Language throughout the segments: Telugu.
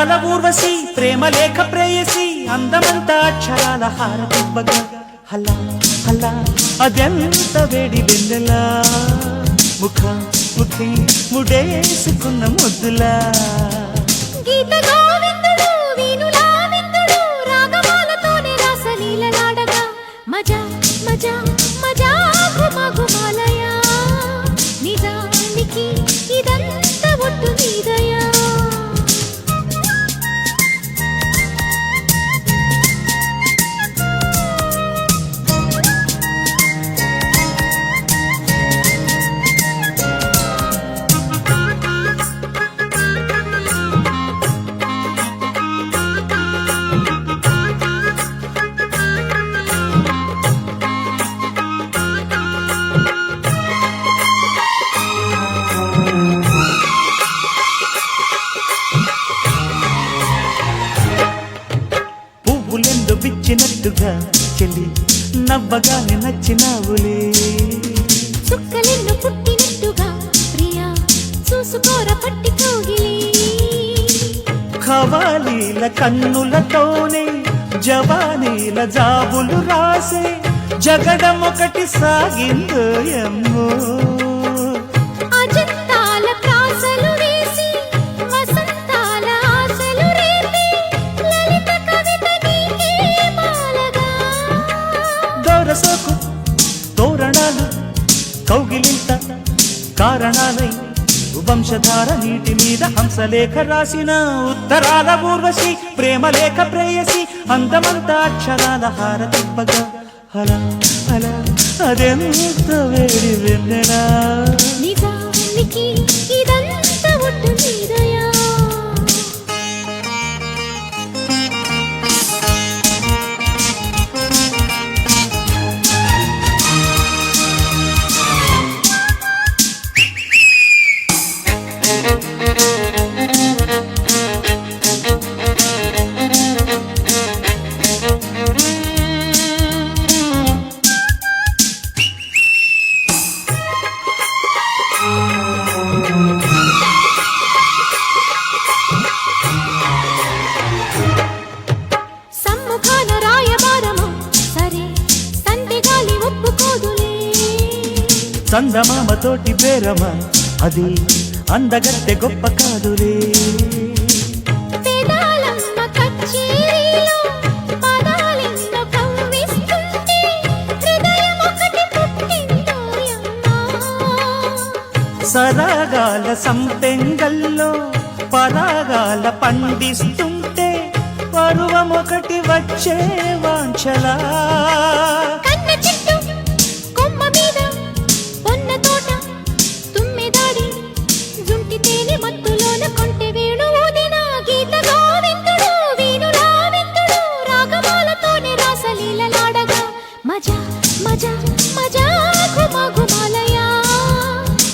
ఉత్తరాల ఊర్వశి ప్రేమ లేఖ ప్రేయసి అందమంతా అక్షరాల హారతివ్వగా హలా హలా అదెంత వేడి వెన్నెలా ముఖ ముఖి ముడేసుకున్న ముద్దులా గీత గోవిందుడు వీణులా విందుడు రాగమాలతోనే రాసలీలలాడగా మజా మజా మజా ఘుమఘుమాలయా నిజానికి ఇదంతా ఒట్టు నీదయా విచ్చినట్టుగా చెల్లి నవ్వగానే నచ్చినావులే చుక్కలెన్ను పుట్టినట్టుగా ప్రియా చూసుకోర పట్టి కోగిలి ఖవాలీల కన్నులతోనే జవానీల జాబులు రాసే జగడం ఒకటి సాగిందో ఎమ్మో అజంతాల ప్రాసలు వేసి వసంతాల ఆశలు రేపి లలిత కవిత నీకే మాలగా దొరసోకు తోరణాలు కౌగిలింత కారణాలై వంశధార నీటి మీద హంసలేఖ రాసిన ఉత్తరాల ఊర్వశి ప్రేమ లేఖ ప్రేయసి అందమంతా అక్షరాల హారతివ్వగా హలా హలా అదెంత వేడి వెన్నెలా నిజానికి ఇదంతా ఒట్టు నీదయా సమ్ముఖాన రాయబారమా సరే సందెగాలి ఒప్పుకోదులే చందమామతోటి బేరమా అది అందగత్తె గొప్ప కాదులే వేదాలమ్మ కచ్చేరీలో పదాలెన్నో కవ్విస్తుంటే హృదయం ఒకటి పుట్టిందోయమ్మా సరాగాల సంపెంగల్లో పరాగాల పండిస్తుంటే పరువమొకటి వచ్చే వాంఛలా కన్న చెట్టు కొమ్మ మీద పొన్న తోట తుమ్మెదాడి జుంటి తేనె మత్తులోన కొంటె వేణు ఊదిన గీత గోవిందుడు వీణులా విందుడు రాగమాలతోనే రాసలీలలాడగా మజా మజా మజా ఘుమఘుమాలయా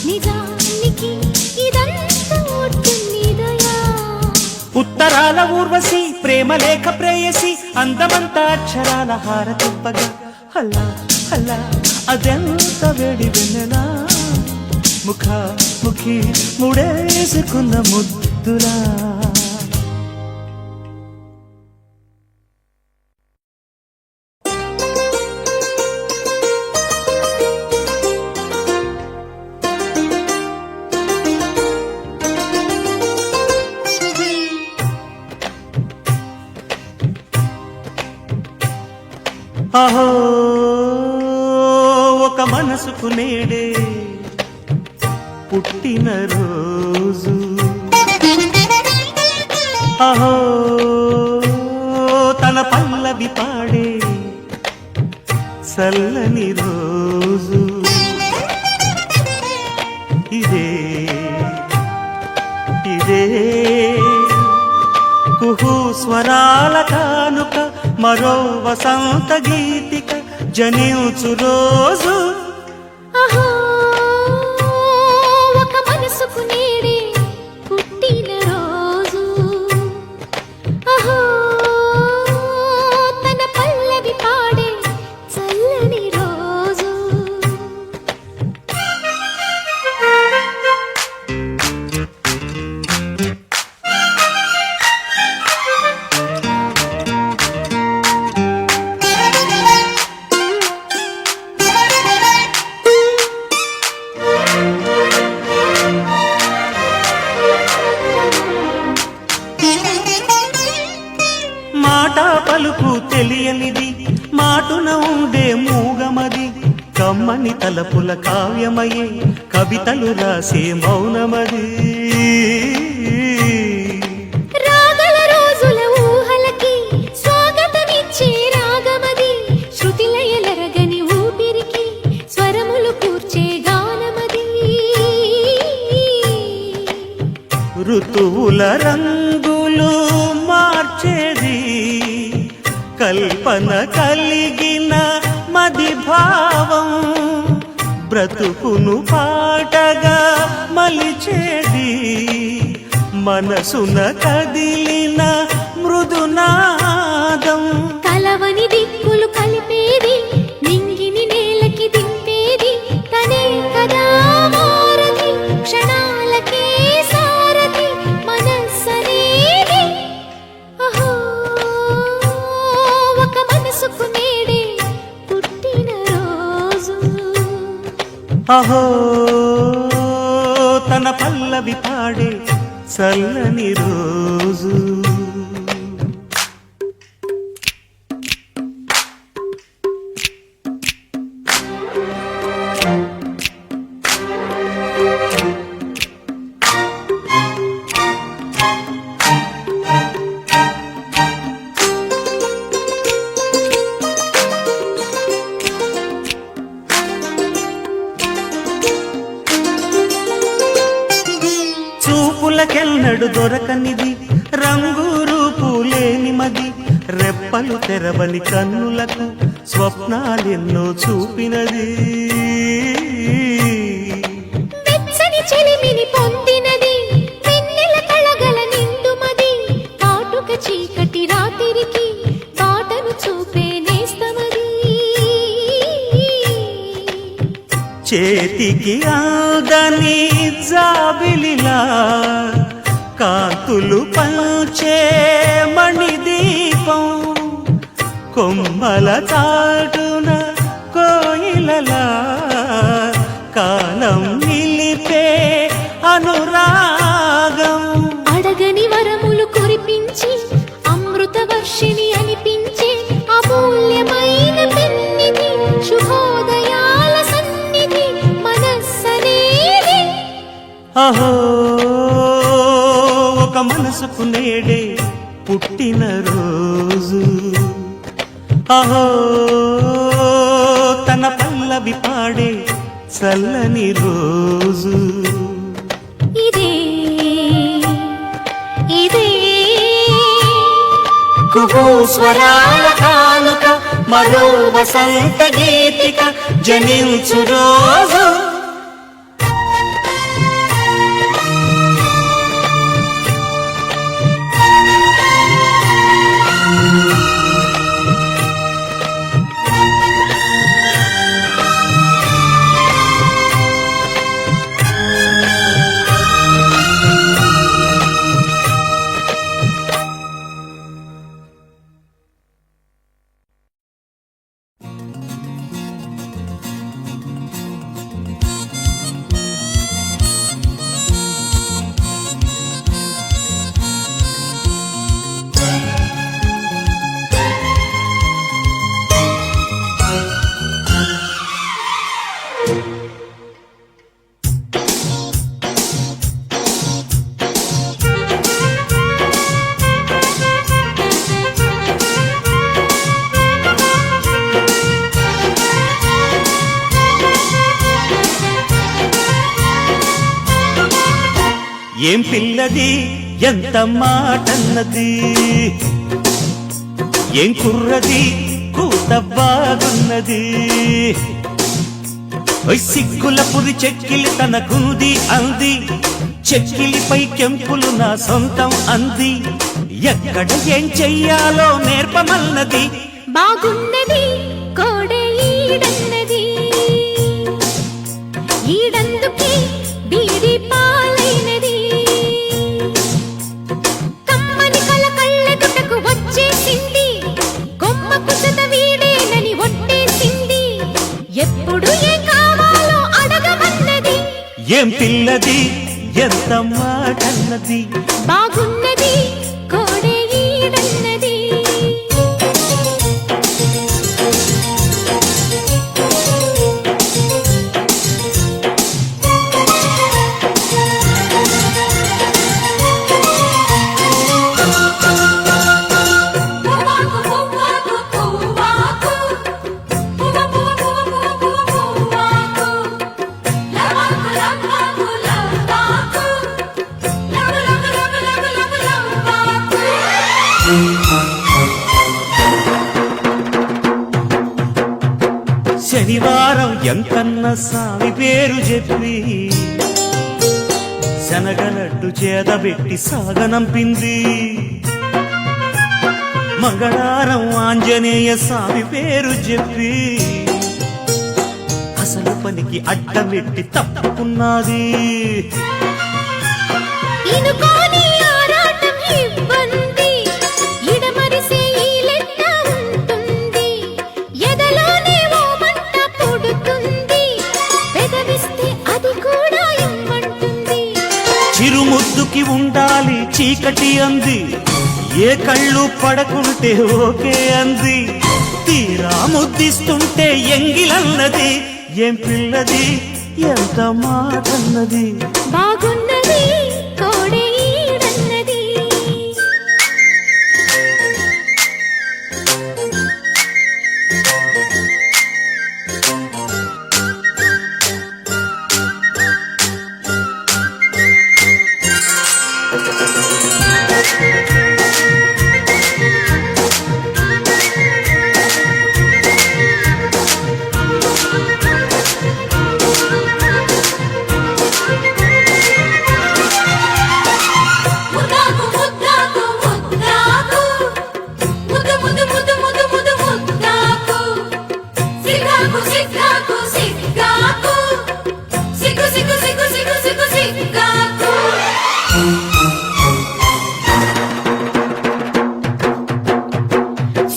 నిజానికి ఇదంతా ఒట్టు నీదయా ఉత్తరాల ఊర్వశి ప్రేమ లేఖ ప్రేయసి అందమంతా అక్షరాల హారతివ్వగా హల్లా హల్లా అదెంత వేడి వెన్నెలా ముఖ ముఖి ముడేసుకున్న ముద్దులా అహో ఒక మనసుకు నేడే పుట్టిన రోజు అహో తన పల్లవి పాడే చల్లని రోజు ఇదే ఇదే కుహు స్వరాల కానుక మరో వసంత గీతిక జనించు రోజు అహో ఒక మనసుకు నేడే పుట్టిన రోజు అహో తన పల్లవి పాడే చల్లని రోజు మాటున ఉండే మూగమది కమ్మని తలపుల కావ్యమయే కవితలు రాసే మౌనమది రాగల రోజుల ఊహలకి స్వాగతమిచ్చే రాగమది శృతిలయలరగని ఊపిరికి స్వరములు కూర్చే గానమది ఋతువుల రంగులు మార్చేది కల్పన కలిగిన మది భావం బ్రతుకును పాటగా మలిచేది మనసున కదిలిన మృదునాదం కలవని దిక్కులు కలిపేది నింగిని నేలకి దింపేది తనే కదా మారది క్షణాలకే సారథి మనస్సనేది అహో ఒక మనసుకు నేడే పుట్టిన రోజు అహో తన పల్లవి పాడే చల్లని రోజు చూపులకెన్నడు దొరకనిది రంగు రూపు లేని మది రెప్పలు తెరవని కన్నులకు స్వప్నాలెన్నో చూపినది వెచ్చని చెలిమిని పొందినది వెన్నెల కళగల నిండుమది కాటుక చీకటి రాత్రికి బాటను చూపే నేస్తమది చేతికి ఆదని జాబిలిలా కాంతులు పంచే మణిదీపం కొమ్మల చాటున కోయిలలా కాలం నిలిపే అనురాగం అడగని వరములు కురిపించి అమృత వర్షిణి అనిపించే అమూల్యమైన పెన్నిధి శుభోదయాల సన్నిధి మనస్సనేది అహో ఒక మనసుకు నేడే పుట్టిన రోజు అహో తన పల్లవి పాడే చల్లని రోజు ఇదే ఇదే కుహూ స్వరాల కానుక మరో వసంత గీతిక జనించు రోజు ఏం పిల్లది ఎంత మాటన్నది ఏం కుర్రది కూత బాగున్నది సిగ్గుల పురి చెక్కిలి తనకుంది అంది చెక్కిలిపై కెంపులు నా సొంతం అంది ఎక్కడ ఏం చెయ్యాలో నేర్పమన్నది బాగున్నది కోడే ఈడన్నది ఈడందుకి బీడి పాలైనది కమ్మని కల కళ్ళెదుటకు వచ్చేసింది కొమ్మ కుసత వీడేనని ఒట్టేసింది ఎప్పుడు ఏం కావాలో అడగమన్నది ఏం పిల్లది ఎంత మాటన్నది బాగున్నది కోడే ఈడన్నది శనివారం ఎంకన్న స్వామి పేరు చెప్పి శనగలడ్డు చేదబెట్టి సాగనంపింది. మంగళవారం ఆంజనేయ స్వామి పేరు చెప్పి అసలు పనికి అడ్డమెట్టి తప్పుకున్నది. చిరుముద్దుకి ఉండాలి చీకటి అంది, ఏ కళ్ళు పడకుంటే ఓకే అంది. తీరా ముద్దిస్తుంటే ఎంగిలన్నది, ఏం పిల్లది ఎంత మాటన్నది. బాగున్నది కోడే ఈడన్నది.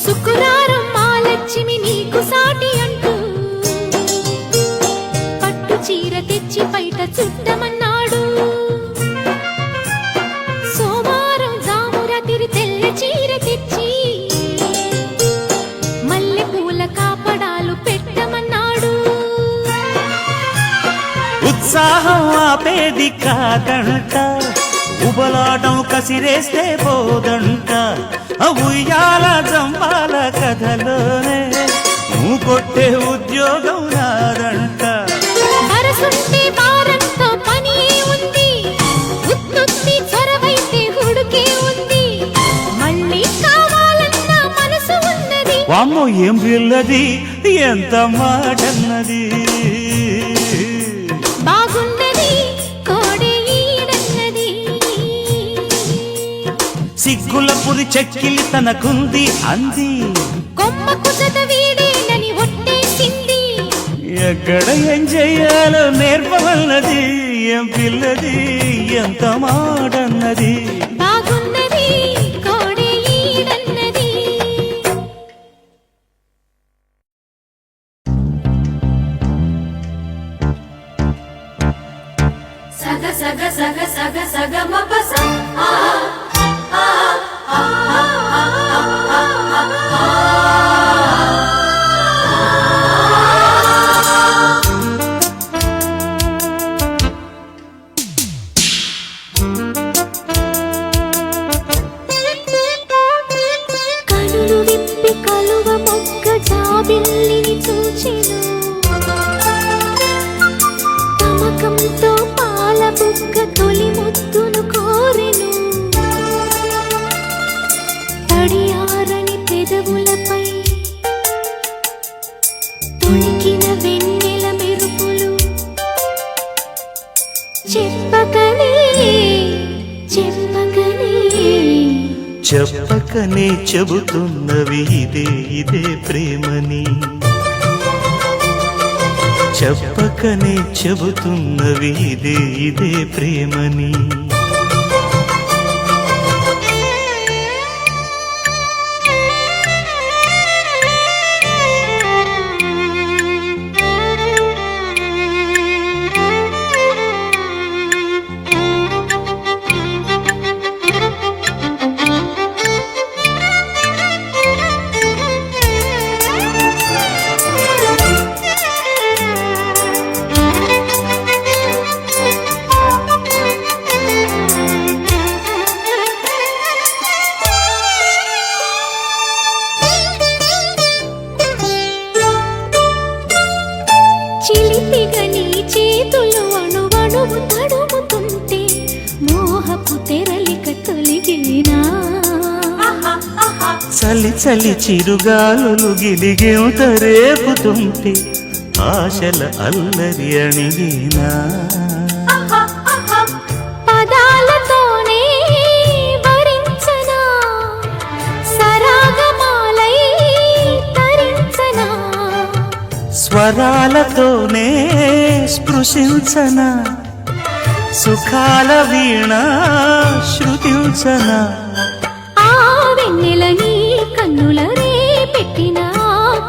శుక్రవారం మాలక్ష్మి నీకు సాటి అంటూ పట్టు చీర తెచ్చి బయట చుట్టమన్నాడు. సోమవారం జామురాతిరి తెల్ల చీర తెచ్చి మల్లె పూల కాపడాలు పెట్టమన్నాడు. ఉత్సాహం ఆపేది కాదంట, ఉబలాటం కసిరేస్తే పోదంట. ఉయ్యాల జంబాల కథలోనే నువ్వు కొట్టే ఉద్యోగం నాదంట. అరసుంటే వారంతో పని ఉంది, ఉత్తుత్తి చొరవైతే హుడుకే ఉంది. మళ్ళీ కావాలన్న మనసు ఉన్నది. వామ్మో ఏం పిల్లది ఎంత మాటన్నది. బాగున్నది కోడే ఈడన్నది. సిగ్గుల పురి చెక్కిలి తనకుంది అంది, కొమ్మకు చదవీడేనని ఒట్టేసింది. ఎక్కడ ఏం చెయ్యాలో నేర్పవన్నది, ఏం పిల్లది ఎంత మాటన్నది. బాగున్నది కోడే ఈడన్నది. సగ సగ సగ సగ సగ మపస కనులు విప్పి కలువ మొగ్గ జాబిల్లిని చూచెను. తమకంతో పాల బుగ్గ తొలి ముద్దును కోరెను. తడియారని పెదవులపై తొణికిన వెన్నెల మెరుపులు చెప్పకనే చెప్పకనే చెప్పకనే చెబుతున్నవి ఇదే ఇదే ప్రేమని. చెప్పకనే చెబుతున్నవి ఇదే ఇదే ప్రేమని. చలి చలి చిరుగాలులు గిలిగేంత రేపుతుంటే ఆశల అల్లరి అణిగినా పదాలతోనే వరించనా సరాగమాలై తరించనా స్వరాలతోనే స్పృశించనా సుఖాల వీణ శృతించనా ఆ వెన్నెల నీ కన్నుల రే పెట్టిన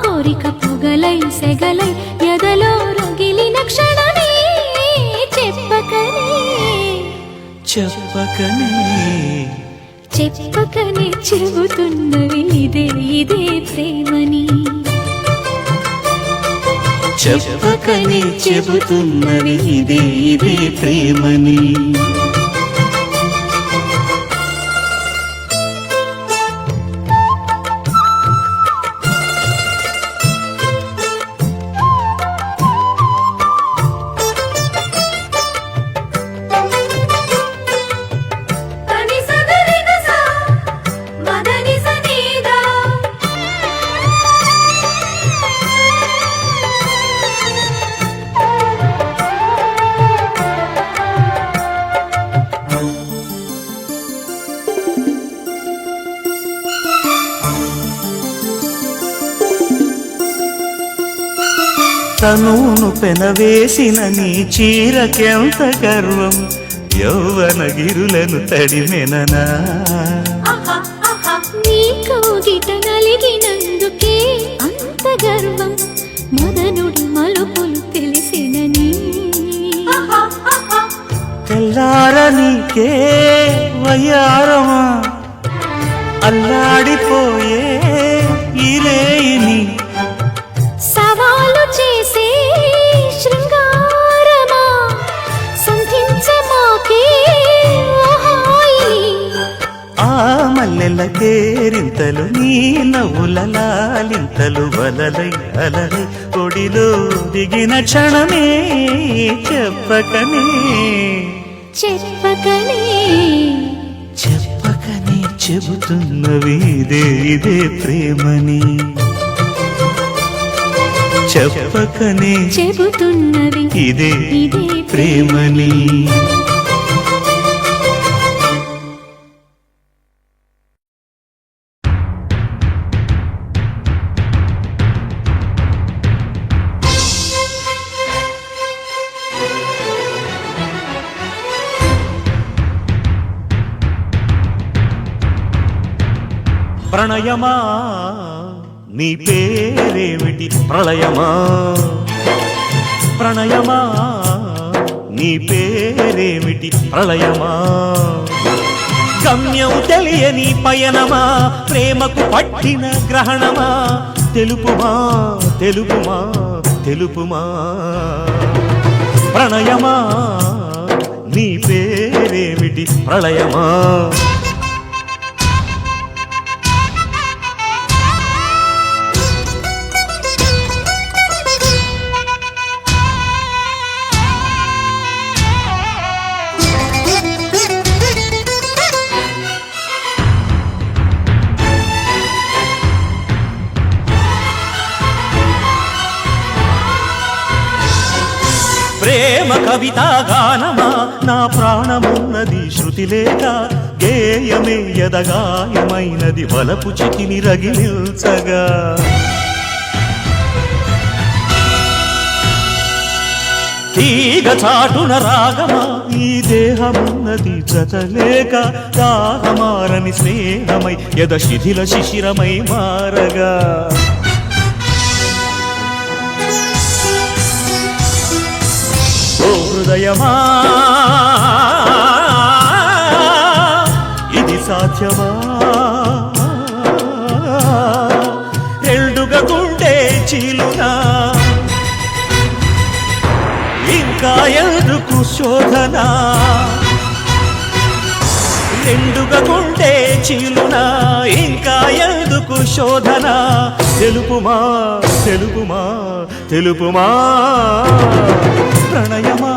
కోరిక పొగలై సెగలై ఎదలో రగిలిన క్షణమే చెప్పకనే చెప్పకనే చెప్పకనే చెబుతున్నవి ఇదే ఇదే ప్రేమని చెప్పకనే చెబుతున్నవి ఇదే ఇదే ప్రేమని తనూను పెనవేసిన నీ చీరకెంత గర్వం యౌవన గిరులను తడిమెననా నీ కౌగిట నలిగినందుకే అంత గర్వం మదనుడి మలుపులు తెలిసినని తెల్లార నీకే వయ్యారమా అల్లాడిపోయే ఇరేయిని సవాలు చేసే శృంగారమా సంధించమాకే ఆ మల్లెల కేరింతలు నీ నవ్వుల లాలింతలు వలలై అలలై ఒడిలో దిగిన క్షణమే చెప్పకనే చెప్పకనే చెప్పకనే చెబుతున్నవి ఇదే ఇదే ప్రేమని చెప్పకనే చెబుతున్నవి ఇదే ఇదే ప్రేమని ప్రణయమా నీ పేరేమిటి ప్రళయమా ప్రణయమా నీ పేరేమిటి ప్రళయమా గమ్యం తెలియని పయనమా ప్రేమకు పట్టిన గ్రహణమా తెలుపుమా తెలుపుమా తెలుపుమా ప్రణయమా నీ పేరేమిటి ప్రళయమా ప్రేమ కవితా గానమా నా ప్రాణమున్నది శృతి లేక గేయమే యదగాయమైనది వలపు చితిని రగిలించగా తీగ చాటున రాగమా ఈ దేహమున్నది జతలేక దాహమారని స్నేహమై యద శిథిల శిశిరమై మారగా ఓ హృదయమా ఇది సాధ్యమా రెండుగా గుండె చీలునా ఇంకా ఎందుకు శోధన రెండుగా గుండె చీలునా ఇంకా ఎందుకు శోధన తెలుపుమా తెలుపుమా తెలుపుమా ప్రణయమా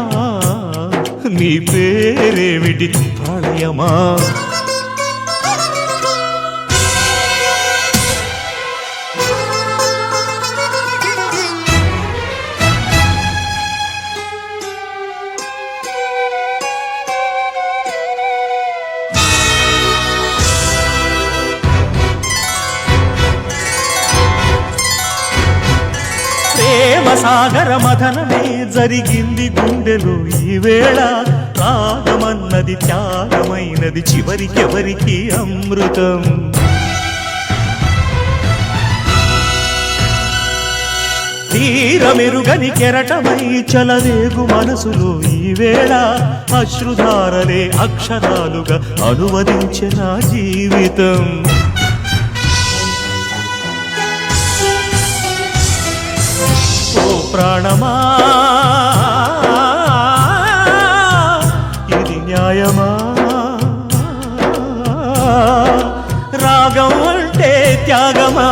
నీ పేరేమిటి ప్రళయమా సాగర మథనమే జరిగింది గుండెలో ఈ వేళ రాగమన్నది త్యాగమైనది చివరికెవరికి అమృతం తీరమెరుగని కెరటమై చలవేగు మనసులో ఈ వేళ అశ్రుధారలే అక్షరాలుగా అనువదించిన జీవితం ఓ ప్రాణమా ఇది న్యాయమా రాగం అంటే త్యాగమా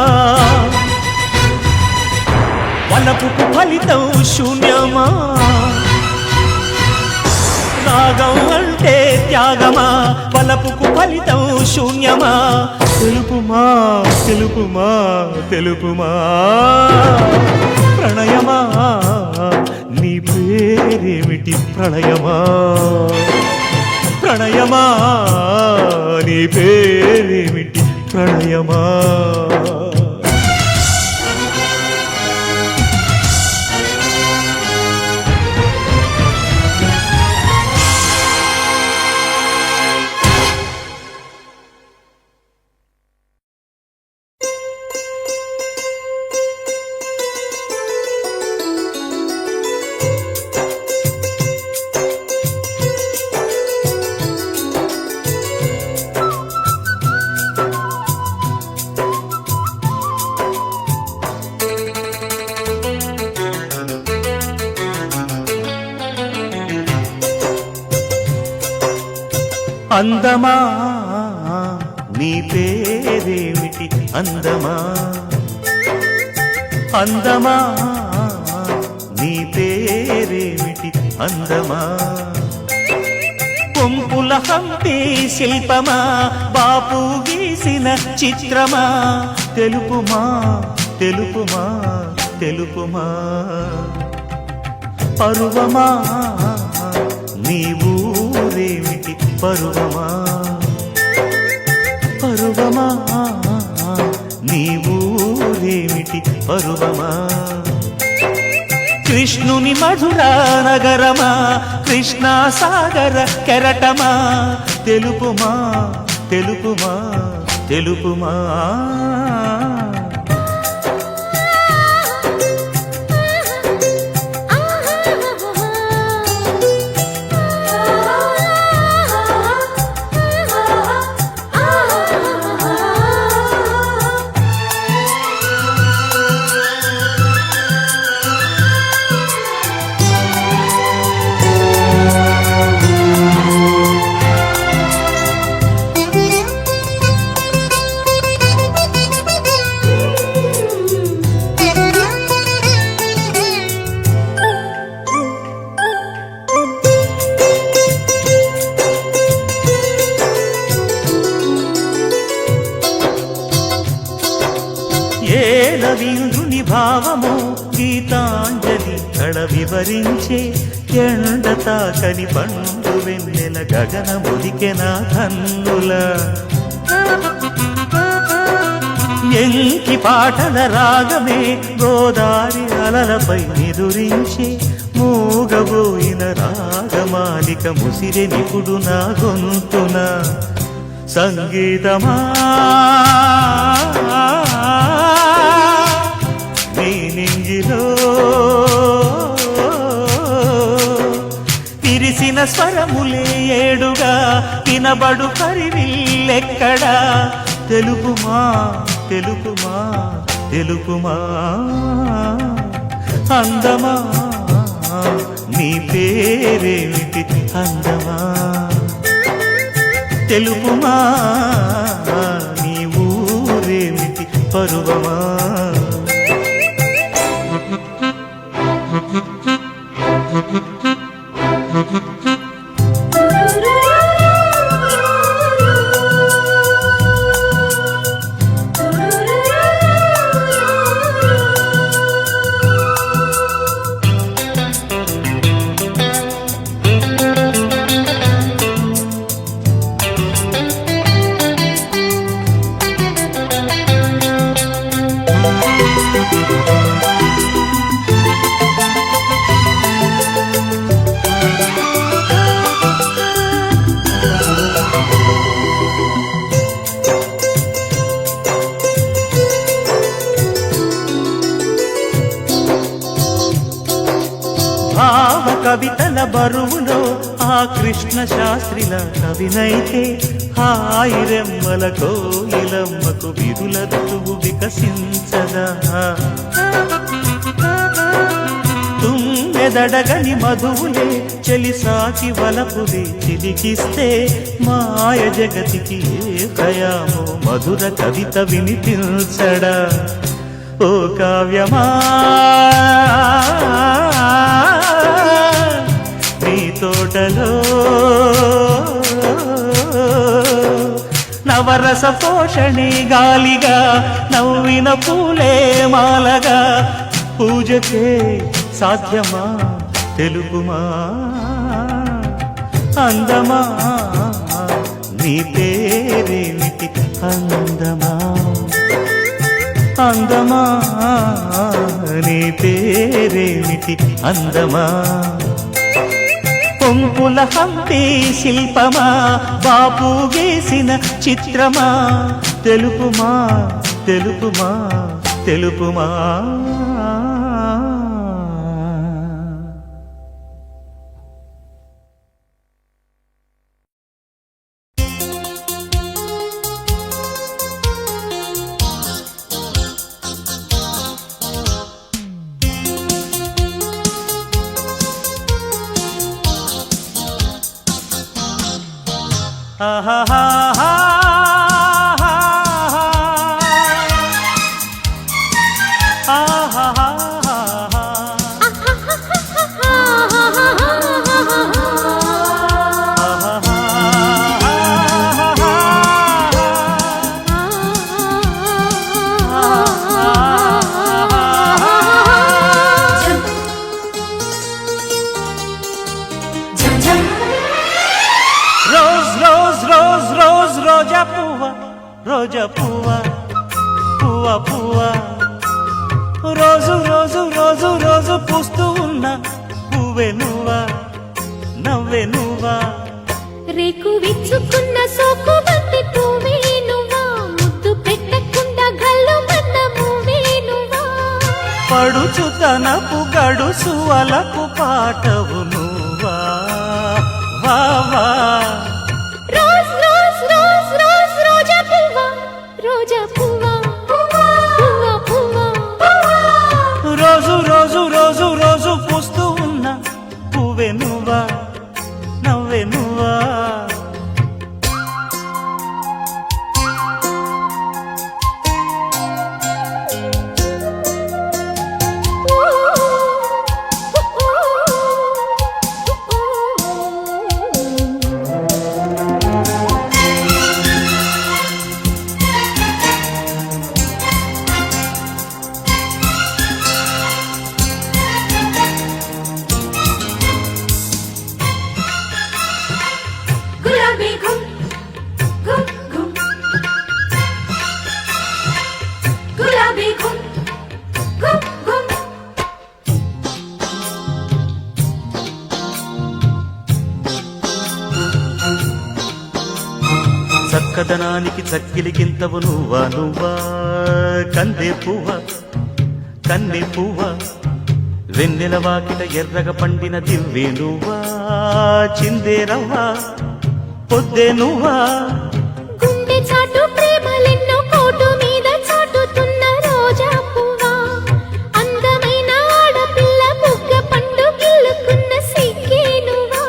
వలపుకు ఫలితం శూన్యమా రాగం అంటే త్యాగమా వలపుకు ఫలితం శూన్యమా తెలుపుమా తెలుపుమా తెలుపుమా ప్రణయమా నీ పేరేమిటి ప్రణయమా ప్రణయమా నీ పేరేమిటి ప్రణయమా అందమా నీ పేరేమిటి అందమా అందమా నీ పేరేమిటి అందమా కొంపుల హంపి శిల్పమా బాపు గీసిన చిత్రమా తెలుపుమా తెలుపుమా తెలుపుమా పరువమా నీ ఊరేమిటి పరువమా పరువమా నీ ఊరేమిటి పరువమా కృష్ణుని మధురా నగరమా కృష్ణా సాగర కెరటమా తెలుపుమా తెలుపుమా తెలుపుమా రవీంద్రుని భావము గీతాంజలి కళ వివరించే ఎండ తాకని పండు వెన్నెల గగన ముదికెన కన్నుల ఎంకి పాటల రాగమే గోదారి అలలపై నిదురించే మూగబోయిన రాగమాలిక ముసిరె నిపుడు నా గొంతున సంగీతమా నింగిలో తిరిసిన స్వరములే ఏడుగా వినబడు కరివిల్లెక్కడా తెలుపుమా తెలుపుమా తెలుపుమా అందమా నీ పేరేమిటి అందమా తెలుపుమా నీ ఊరేమిటి పరువమా కవితల బరువులో ఆ కృష్ణ శాస్త్రిల కవినైతే హాయి రెమ్మల కోయిలమ్మకు విరుల ఋతువు వికసించదా తుమ్మెదడగని మధువులే చెలిసాకి వలపులే చిలికిస్తే మాయ జగతికి ఏ భయామో మధుర కవిత వినిపించడా ఓ కావ్యమా నీ తోటలో నవరస పోషణి గాలిగా నవ్విన పూలే మాలగా పూజకే సాధ్యమా తెలుపుమా అందమా నీ పేరేమిటి అందమా అందమా నీ పేరేమిటి అందమా పొంపుల హంపి శిల్పమా బాపు గీసిన చిత్రమా తెలుపుమా తెలుపుమా తెలుపుమా రోజా పువ్వా పువ్వా పువ్వా రోజు రోజు రోజు రోజు పూస్తూ ఉన్న పువ్వే నువ్వా నవ్వే నువ్వా రేకు విచ్చుకున్న సోకు బంతి పువ్వే నువ్వా ముద్దు పెట్టకుండా గల్లు మన్న పువ్వే నువ్వా పడుచు తనపు గడుసు అలకు పాటవు నువ్వా వా వా రోజు రోజు రోజు రోజు పూస్తూ ఉన్న పువ్వే నువ్వా నవ్వే నువ్వా చక్కదనానికి చక్కిలికింతవు నువ్వా నువ్వా కందే పువ్వా కన్నె పువ్వా వెన్నెల వాకిట ఎర్రగ పండిన దివ్వే నువ్వా చిందే రవ్వా పొద్దే నువ్వా గుండె చాటు ప్రేమలెన్నో కోటు మీద చాటుతున్న రోజా పువ్వా అందమైన ఆడపిల్ల బుగ్గ పండు గిల్లుకున్న సిగ్గే నువ్వా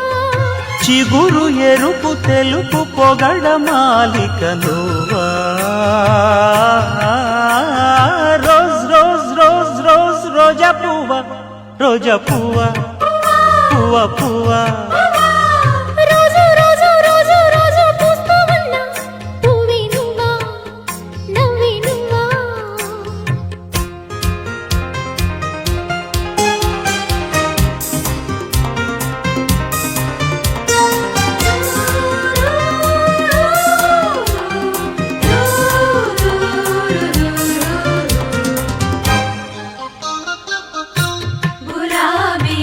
చిగురు ఎరుపు తెలుపు పొగడ మాలిక నువ్వా రోజ్ రోజ్ రోజ్ రోజ్ రోజా పువ్వా రోజా పువ్వా పువ్వా పువ్వా రోజు రోజు రోజు రోజు పూస్తూ ఉన్న పువ్వే నువ్వా నవ్వే నువ్వా గులాబీ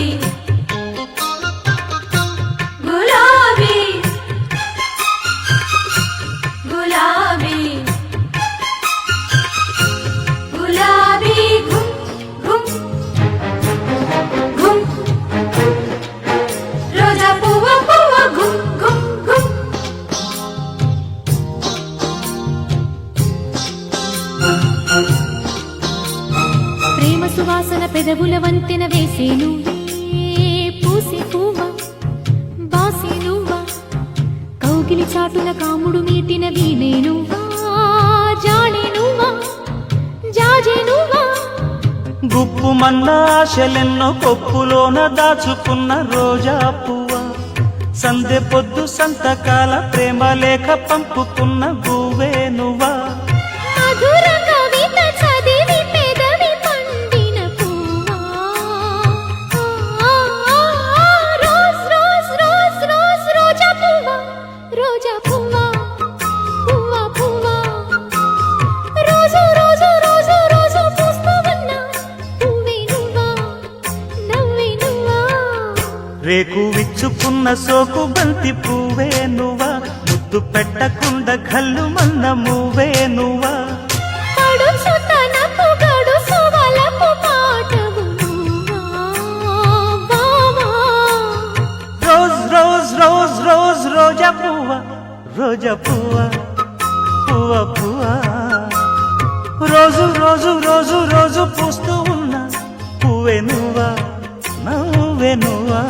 పెదవుల వంతెన వేసేను పూసి పువ్వా బాసి నువ్వా కౌగిలి చాటున కాముడు మీటిన వీణే నువ్వా జాడే నువ్వా జాజే నువ్వా గుప్పుమన్న ఆశలెన్నో కొప్పులోన దాచుకున్న రోజా పువ్వా సందె పొద్దు సంతకాల ప్రేమ లేఖ పంపుకున్న గువ్వే నువ్వా మధుర కవిత చదివి పెదవి పండిన పువ్వా రోజ్ రోజ్ రోజ్ రోజ్ రోజా పువ్వా రోజా పువ్వా పువ్వా పువ్వా రోజు రోజు రోజు రోజు పూస్తూ ఉన్న పువ్వే నువ్వా నవ్వే నువ్వా రేకు విచ్చుకున్న సోకు బంతి పువ్వే నువ్వా ముద్దు పెట్టకుండా కళ్ళు మన్న మూవే నువ్వా పడుచు తనపు గడుసు వలపు పాటవు నువ్వా బావా రోజ్ రోజ్ రోజ్ రోజ్ రోజా పువ్వా రోజా పువ్వా పువ్వా పువ్వా రోజు రోజు రోజు రోజు పూస్తూ ఉన్న పువ్వే నువ్వా నవ్వే నువ్వా